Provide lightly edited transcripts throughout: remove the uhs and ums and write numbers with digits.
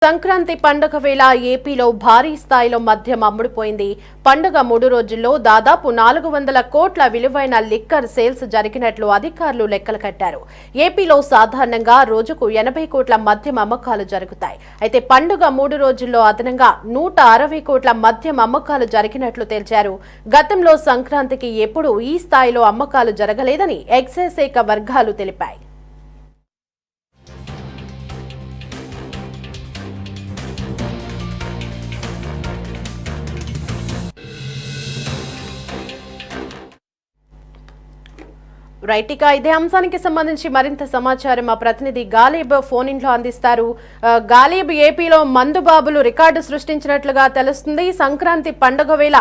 సంక్రాంతి పండుగ వేళ ఏపీలో భారీ స్థాయిలో మద్యం అమ్ముడుపోయింది. పండుగ 3 రోజుల్లో దాదాపు 400 కోట్ల విలువైన లిక్కర్ సేల్స్ జరిగినట్లు అధికారులు లెక్కలు కట్టారు. ఏపీలో సాధారణంగా రోజుకు 80 కోట్ల మద్యం అమ్మకాలు జరుగుతాయి. అయితే పండుగ 3 రోజుల్లో అదనంగా 160 కోట్ల మద్యం అమ్మకాలు జరిగినట్లు తేల్చారు. గతంలో సంక్రాంతికి ఎప్పుడూ ఈ స్థాయిలో అమ్మకాలు జరగలేదని ఎక్సైజ్ శాఖ వర్గాలు తెలిపాయి. రైట్, ఇక ఇదే అంశానికి సంబంధించి మరింత సమాచారం మా ప్రతినిధి గాలిబ్ ఫోన్ ఇన్ లో అందిస్తారు. గాలిబ్, ఏపీలో మందుబాబులు రికార్డు సృష్టించినట్లుగా తెలుస్తుంది. సంక్రాంతి పండుగ వేళ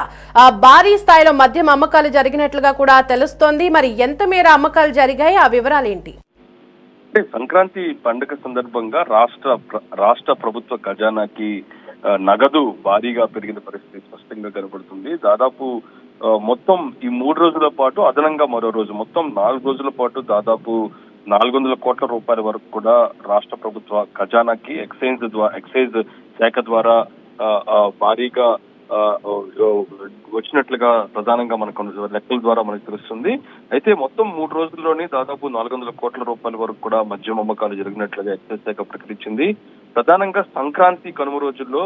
భారీ స్థాయిలో మద్యం అమ్మకాలు జరిగినట్లుగా కూడా తెలుస్తోంది. మరి ఎంత మేర అమ్మకాలు జరిగాయి, ఆ వివరాలు ఏంటి? సంక్రాంతి పండుగ సందర్భంగా రాష్ట్ర ప్రభుత్వ ఖజానాకి నగదు భారీగా పెరిగిన పరిస్థితి స్పష్టంగా కనబడుతుంది. దాదాపు మొత్తం ఈ 3 రోజుల పాటు అదనంగా మరో రోజు మొత్తం 4 రోజుల పాటు దాదాపు 400 కోట్ల రూపాయల వరకు కూడా రాష్ట్ర ప్రభుత్వ ఖజానాకి ఎక్సైజ్ శాఖ ద్వారా భారీగా వచ్చినట్లుగా ప్రధానంగా మనకు లెక్కల ద్వారా మనకు తెలుస్తుంది. అయితే మొత్తం 3 రోజుల్లోనే దాదాపు 400 కోట్ల రూపాయల వరకు కూడా మద్యం అమ్మకాలు జరిగినట్లుగా ఎక్సైజ్ శాఖ ప్రకటించింది. ప్రధానంగా సంక్రాంతి కనుమ రోజుల్లో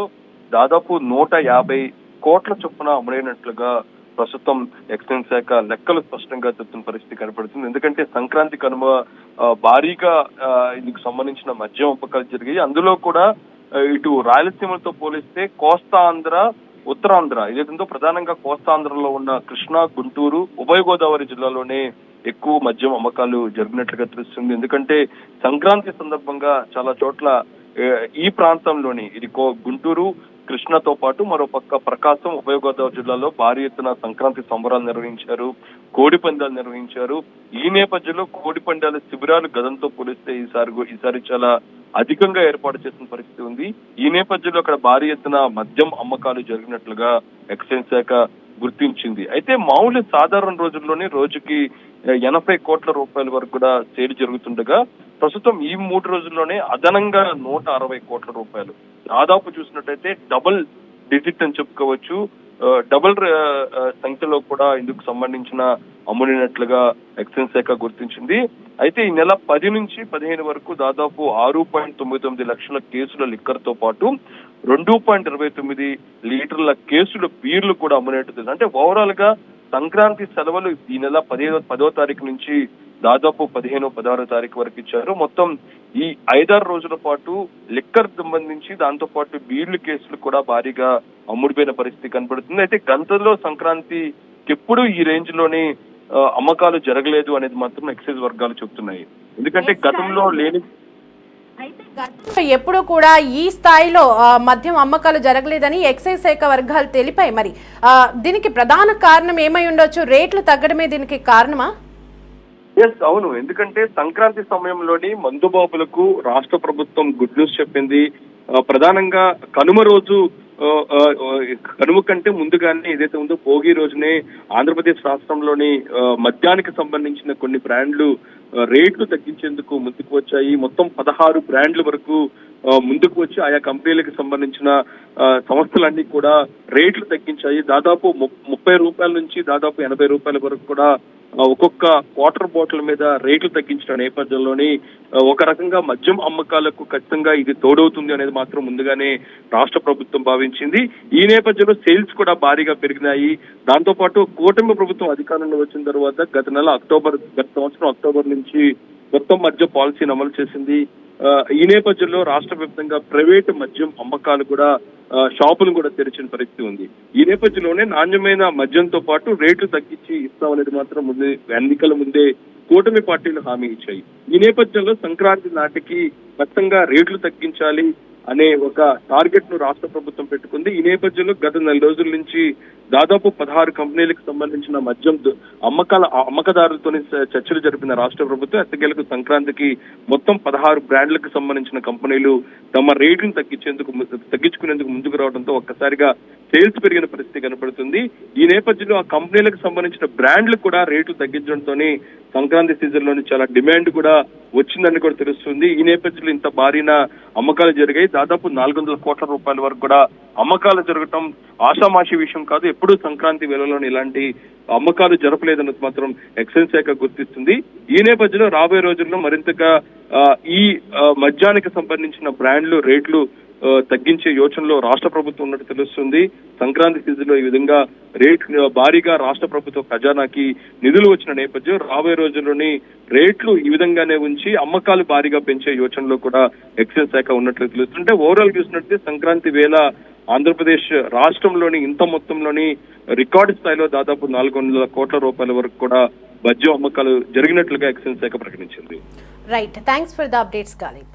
దాదాపు 150 కోట్ల చొప్పున అమలైనట్లుగా ప్రస్తుతం ఎక్సైజ్ శాఖ లెక్కలు స్పష్టంగా చెప్తున్న పరిస్థితి కనపడుతుంది. ఎందుకంటే సంక్రాంతి కనుమ భారీగా ఇందుకు సంబంధించిన మద్యం అమ్మకాలు జరిగాయి. అందులో కూడా ఇటు రాయలసీమలతో పోలిస్తే కోస్తా ఆంధ్ర, ఉత్తరాంధ్ర ఏదైతుందో ప్రధానంగా కోస్తాంధ్రలో ఉన్న కృష్ణా, గుంటూరు, ఉభయ గోదావరి జిల్లాలోనే ఎక్కువ మద్యం అమ్మకాలు జరిగినట్లుగా తెలుస్తుంది. ఎందుకంటే సంక్రాంతి సందర్భంగా చాలా చోట్ల ఈ ప్రాంతంలోని ఇది గుంటూరు, కృష్ణతో పాటు మరో పక్క ప్రకాశం, ఉభయ గోదావరి జిల్లాలో భారీ ఎత్తున సంక్రాంతి సంబరాలు నిర్వహించారు, కోడి పందాలు నిర్వహించారు. ఈ నేపథ్యంలో కోడి పందాల శిబిరాలు గతంతో పోలిస్తే ఈసారి చాలా అధికంగా ఏర్పాటు చేసిన పరిస్థితి ఉంది. ఈ నేపథ్యంలో అక్కడ భారీ ఎత్తున మద్యం అమ్మకాలు జరిగినట్లుగా ఎక్సైజ్ శాఖ గుర్తించింది. అయితే మామూలు సాధారణ రోజుల్లోనే రోజుకి 80 కోట్ల రూపాయల వరకు కూడా సేల్ జరుగుతుండగా ప్రస్తుతం ఈ 3 రోజుల్లోనే అదనంగా 160 కోట్ల రూపాయలు దాదాపు చూసినట్టయితే డబుల్ డిజిట్ అని చెప్పుకోవచ్చు. డబుల్ సంఖ్యలో కూడా ఇందుకు సంబంధించిన అమ్ముడినట్లుగా ఎక్సైజ్ శాఖ గుర్తించింది. అయితే ఈ నెల 10 నుంచి 15 వరకు దాదాపు 6.99 లక్షల కేసుల లిక్కర్ తో పాటు 2.29 లీటర్ల కేసుల బీర్లు కూడా అమ్మునేట్టు. అంటే ఓవరాల్ గా సంక్రాంతి సెలవులు ఈ నెల 10వ తారీఖు నుంచి దాదాపు 15, 16 తారీఖు వరకు ఇచ్చారు. మొత్తం ఈ 5-6 రోజుల పాటు లిక్కర్ సంబంధించి దాంతో పాటు బీర్లు కేసులు కూడా భారీగా అమ్ముడిపోయిన పరిస్థితి కనబడుతుంది. అయితే గంటల్లో సంక్రాంతికి ఎప్పుడు ఈ రేంజ్ లోని అమ్మకాలు జరగలేదు అనేది మాత్రం ఎక్సైజ్ వర్గాలు చెబుతున్నాయి. ఎందుకంటే గతంలో లేని ఎప్పుడు కూడా ఈ స్థాయిలో మద్యం అమ్మకాలు జరగలేదని ఎక్సైజ్ శాఖ వర్గాలు తెలిపాయి. మరి దీనికి ప్రధాన కారణం ఏమై ఉండొచ్చు? రేట్లు తగ్గడమే దీనికి కారణమా? అవును, ఎందుకంటే సంక్రాంతి సమయంలోని మందుబాబులకు రాష్ట్ర ప్రభుత్వం గుడ్ న్యూస్ చెప్పింది. ప్రధానంగా కనుమ రోజు కనుమ కంటే ముందుగానే ఏదైతే ఉందో భోగి రోజునే ఆంధ్రప్రదేశ్ రాష్ట్రంలోని మద్యానికి సంబంధించిన కొన్ని బ్రాండ్లు రేట్లు తగ్గించేందుకు ముందుకు వచ్చాయి. మొత్తం 16 బ్రాండ్ల వరకు ముందుకు వచ్చి ఆయా కంపెనీలకు సంబంధించిన సంస్థలన్నీ కూడా రేట్లు తగ్గించాయి. దాదాపు 30 రూపాయల నుంచి దాదాపు 80 రూపాయల వరకు కూడా ఒక్కొక్క క్వార్టర్ బాటిల్ మీద రేట్లు తగ్గించిన నేపథ్యంలోని ఒక రకంగా మద్యం అమ్మకాలకు ఖచ్చితంగా ఇది తోడవుతుంది అనేది మాత్రం ముందుగానే రాష్ట్ర ప్రభుత్వం భావించింది. ఈ నేపథ్యంలో సేల్స్ కూడా భారీగా పెరిగినాయి. దాంతో పాటు కూటమి ప్రభుత్వం అధికారంలో వచ్చిన తర్వాత గత సంవత్సరం అక్టోబర్ నుంచి మొత్తం మద్య పాలసీని అమలు చేసింది. ఈ నేపథ్యంలో రాష్ట్ర వ్యాప్తంగా ప్రైవేటు మద్యం అమ్మకాలు కూడా షాపులు కూడా తెరిచిన పరిస్థితి ఉంది. ఈ నేపథ్యంలోనే నాణ్యమైన మద్యంతో పాటు రేట్లు తగ్గించి ఇస్తామనేది మాత్రం ఎన్నికల ముందే కూటమి పార్టీలు హామీ ఇచ్చాయి. ఈ నేపథ్యంలో సంక్రాంతి నాటికి ఖచ్చితంగా రేట్లు తగ్గించాలి అనే ఒక టార్గెట్ ను రాష్ట్ర ప్రభుత్వం పెట్టుకుంది. ఈ నేపథ్యంలో గత 4 రోజుల నుంచి దాదాపు 16 కంపెనీలకు సంబంధించిన మద్యం అమ్మకదారులతో చర్చలు జరిపిన రాష్ట్ర ప్రభుత్వం ఎట్టకేలకు సంక్రాంతికి మొత్తం 16 బ్రాండ్లకు సంబంధించిన కంపెనీలు తమ రేటును తగ్గించుకునేందుకు ముందుకు రావడంతో ఒక్కసారిగా సేల్స్ పెరిగిన పరిస్థితి కనపడుతుంది. ఈ నేపథ్యంలో ఆ కంపెనీలకు సంబంధించిన బ్రాండ్లు కూడా రేట్లు తగ్గించడంతో సంక్రాంతి సీజన్ లోని చాలా డిమాండ్ కూడా వచ్చిందని కూడా తెలుస్తుంది. ఈ నేపథ్యంలో ఇంత భారీన అమ్మకాలు జరిగాయి. దాదాపు 400 కోట్ల రూపాయల వరకు కూడా అమ్మకాలు జరగటం ఆషామాషి విషయం కాదు. ఎప్పుడూ సంక్రాంతి వేళలోని ఇలాంటి అమ్మకాలు జరపలేదన్నది మాత్రం ఎక్సైజ్ శాఖ గుర్తిస్తుంది. ఈ నేపథ్యంలో రాబోయే రోజుల్లో మరింతగా ఈ మద్యానికి సంబంధించిన బ్రాండ్లు రేట్లు తగ్గించే యోచనలో రాష్ట్ర ప్రభుత్వం ఉన్నట్టు తెలుస్తుంది. సంక్రాంతి సీజన్ లో ఈ విధంగా భారీగా రాష్ట్ర ప్రభుత్వ ఖజానాకి నిధులు వచ్చిన నేపథ్యం రాబోయే రోజుల్లోని రేట్లు ఈ విధంగానే ఉంచి అమ్మకాలు భారీగా పెంచే యోచనలో కూడా ఎక్సైజ్ శాఖ ఉన్నట్లు తెలుస్తుంది. అంటే ఓవరాల్ చూసినట్లయితే సంక్రాంతి వేళ ఆంధ్రప్రదేశ్ రాష్ట్రంలోని ఇంత మొత్తంలోని రికార్డు స్థాయిలో దాదాపు 400 కోట్ల రూపాయల వరకు కూడా మద్యం అమ్మకాలు జరిగినట్లుగా ఎక్సైజ్ శాఖ ప్రకటించింది. Right, thanks for the updates Ghalib.